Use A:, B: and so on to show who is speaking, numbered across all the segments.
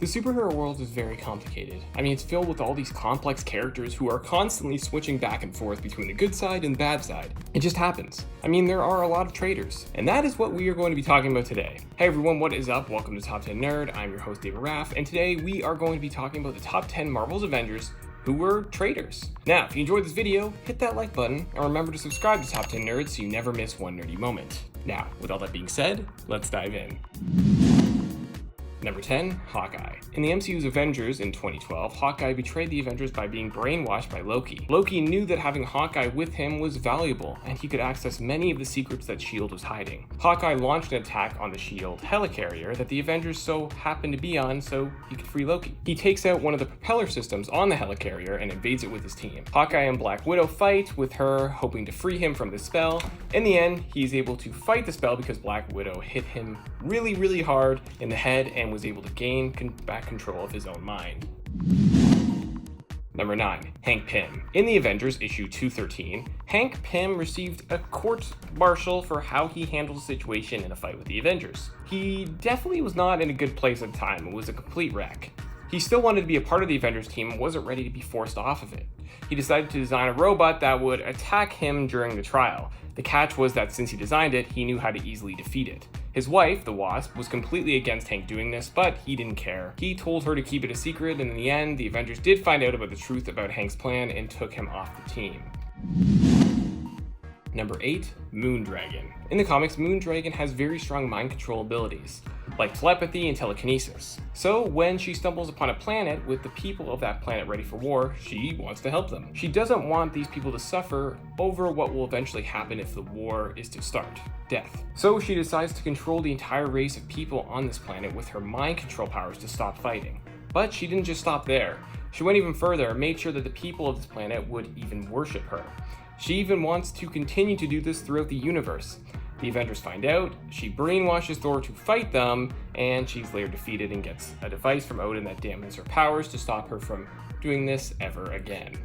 A: The superhero world is very complicated. I mean, it's filled with all these complex characters who are constantly switching back and forth between the good side and the bad side. It just happens. I mean, there are a lot of traitors, and that is what we are going to be talking about today. Hey everyone, what is up? Welcome to Top 10 Nerd. I'm your host, David Raff, and today we are going to be talking about the top 10 Marvel's Avengers who were traitors. Now, if you enjoyed this video, hit that like button, and remember to subscribe to Top 10 Nerds so you never miss one nerdy moment. Now, with all that being said, let's dive in. Number 10, Hawkeye. In the MCU's Avengers in 2012, Hawkeye betrayed the Avengers by being brainwashed by Loki. Loki knew that having Hawkeye with him was valuable, and he could access many of the secrets that S.H.I.E.L.D. was hiding. Hawkeye launched an attack on the S.H.I.E.L.D. helicarrier that the Avengers so happened to be on so he could free Loki. He takes out one of the propeller systems on the helicarrier and invades it with his team. Hawkeye and Black Widow fight, with her hoping to free him from the spell. In the end, he's able to fight the spell because Black Widow hit him really hard in the head and was able to gain back control of his own mind. Number 9, Hank Pym. In the Avengers issue 213, Hank Pym received a court-martial for how he handled a situation in a fight with the Avengers. He definitely was not in a good place at the time and was a complete wreck. He still wanted to be a part of the Avengers team and wasn't ready to be forced off of it. He decided to design a robot that would attack him during the trial. The catch was that since he designed it, he knew how to easily defeat it. His wife, the Wasp, was completely against Hank doing this, but he didn't care. He told her to keep it a secret, and in the end, the Avengers did find out about the truth about Hank's plan and took him off the team. Number 8, Moondragon. In the comics, Moondragon has very strong mind control abilities, like telepathy and telekinesis. So when she stumbles upon a planet with the people of that planet ready for war, she wants to help them. She doesn't want these people to suffer over what will eventually happen if the war is to start, death. So she decides to control the entire race of people on this planet with her mind control powers to stop fighting. But she didn't just stop there. She went even further and made sure that the people of this planet would even worship her. She even wants to continue to do this throughout the universe. The Avengers find out, she brainwashes Thor to fight them, and she's later defeated and gets a device from Odin that dampens her powers to stop her from doing this ever again.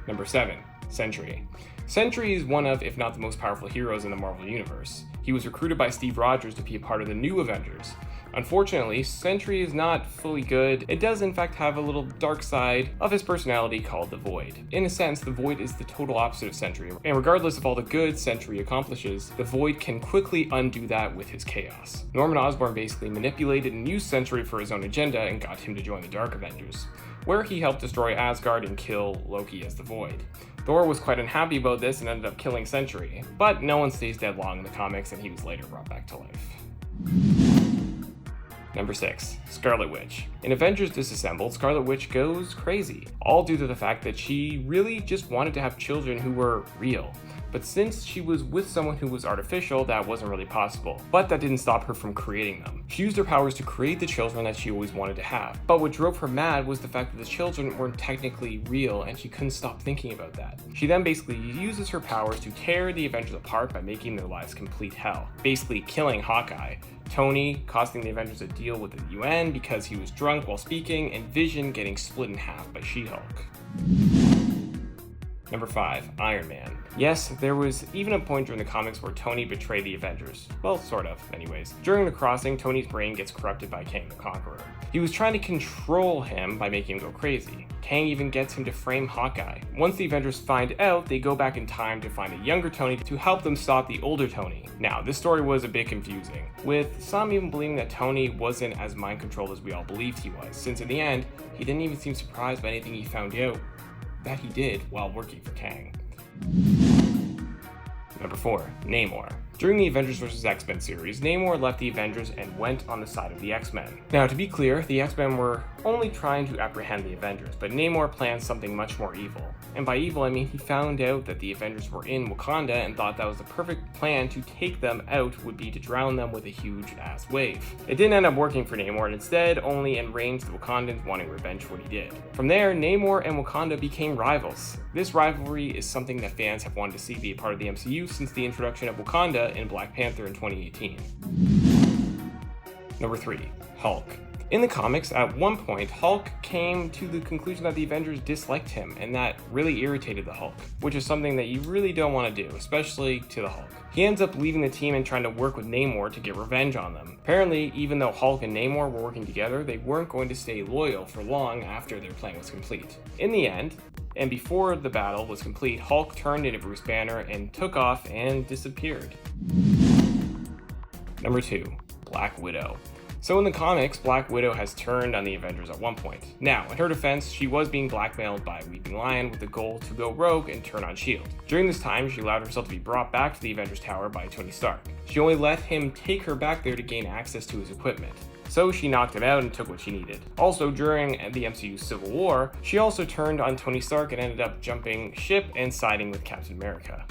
A: Number 7, SENTRY. SENTRY is one of, if not the most powerful heroes in the Marvel Universe. He was recruited by Steve Rogers to be a part of the new Avengers. Unfortunately, SENTRY is not fully good. It does in fact have a little dark side of his personality called the Void. In a sense, the Void is the total opposite of SENTRY, and regardless of all the good SENTRY accomplishes, the Void can quickly undo that with his chaos. Norman Osborn basically manipulated and used SENTRY for his own agenda and got him to join the Dark Avengers, where he helped destroy Asgard and kill Loki as the Void. Thor was quite unhappy about this and ended up killing SENTRY, but no one stays dead long in the comics and he was later brought back to life. Number 6, Scarlet Witch. In Avengers Disassembled, Scarlet Witch goes crazy, all due to the fact that she really just wanted to have children who were real. But since she was with someone who was artificial, that wasn't really possible. But that didn't stop her from creating them. She used her powers to create the children that she always wanted to have. But what drove her mad was the fact that the children weren't technically real, and she couldn't stop thinking about that. She then basically uses her powers to tear the Avengers apart by making their lives complete hell, basically killing Hawkeye, Tony costing the Avengers a deal with the UN because he was drunk while speaking, and Vision getting split in half by She-Hulk. Number 5, Iron Man. Yes, there was even a point during the comics where Tony betrayed the Avengers. Well, sort of, anyways. During the crossing, Tony's brain gets corrupted by Kang the Conqueror. He was trying to control him by making him go crazy. Kang even gets him to frame Hawkeye. Once the Avengers find out, they go back in time to find a younger Tony to help them stop the older Tony. Now, this story was a bit confusing, with some even believing that Tony wasn't as mind-controlled as we all believed he was, since in the end, he didn't even seem surprised by anything he found out that he did while working for Kang. Number 4, Namor. During the Avengers vs. X-Men series, Namor left the Avengers and went on the side of the X-Men. Now, to be clear, the X-Men were only trying to apprehend the Avengers, but Namor planned something much more evil. And by evil, I mean he found out that the Avengers were in Wakanda and thought that was the perfect plan to take them out would be to drown them with a huge-ass wave. It didn't end up working for Namor, and instead only enraged the Wakandans wanting revenge for what he did. From there, Namor and Wakanda became rivals. This rivalry is something that fans have wanted to see be a part of the MCU since the introduction of Wakanda in Black Panther in 2018. Number 3, Hulk. In the comics, at one point, Hulk came to the conclusion that the Avengers disliked him, and that really irritated the Hulk, which is something that you really don't want to do, especially to the Hulk. He ends up leaving the team and trying to work with Namor to get revenge on them. Apparently, even though Hulk and Namor were working together, they weren't going to stay loyal for long after their plan was complete. In the end, and before the battle was complete, Hulk turned into Bruce Banner and took off and disappeared. Number 2, Black Widow. So in the comics, Black Widow has turned on the Avengers at one point. Now, in her defense, she was being blackmailed by Weeping Lion with the goal to go rogue and turn on S.H.I.E.L.D. During this time, she allowed herself to be brought back to the Avengers Tower by Tony Stark. She only let him take her back there to gain access to his equipment. So she knocked him out and took what she needed. Also, during the MCU's Civil War, she also turned on Tony Stark and ended up jumping ship and siding with Captain America.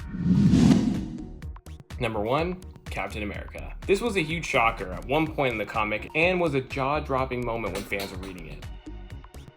A: Number 1, Captain America. This was a huge shocker at one point in the comic and was a jaw-dropping moment when fans were reading it.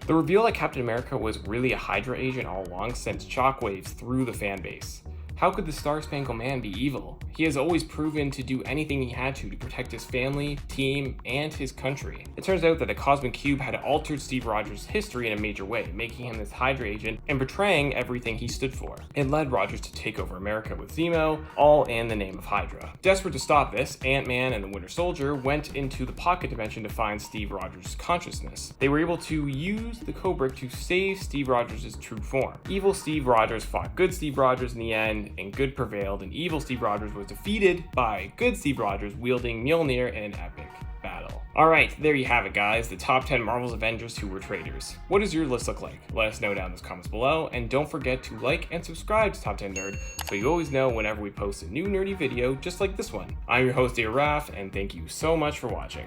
A: The reveal that Captain America was really a Hydra agent all along sent shockwaves through the fan base. How could the Star-Spangled Man be evil? He has always proven to do anything he had to protect his family, team, and his country. It turns out that the Cosmic Cube had altered Steve Rogers' history in a major way, making him this Hydra agent and betraying everything he stood for. It led Rogers to take over America with Zemo, all in the name of Hydra. Desperate to stop this, Ant-Man and the Winter Soldier went into the Pocket Dimension to find Steve Rogers' consciousness. They were able to use the Cobra to save Steve Rogers' true form. Evil Steve Rogers fought good Steve Rogers in the end, and good prevailed, and evil Steve Rogers was defeated by good Steve Rogers wielding Mjolnir in an epic battle. Alright, there you have it guys, the top 10 Marvel's Avengers who were traitors. What does your list look like? Let us know down in the comments below, and don't forget to like and subscribe to Top 10 Nerd so you always know whenever we post a new nerdy video just like this one. I'm your host, Dear Raph, and thank you so much for watching.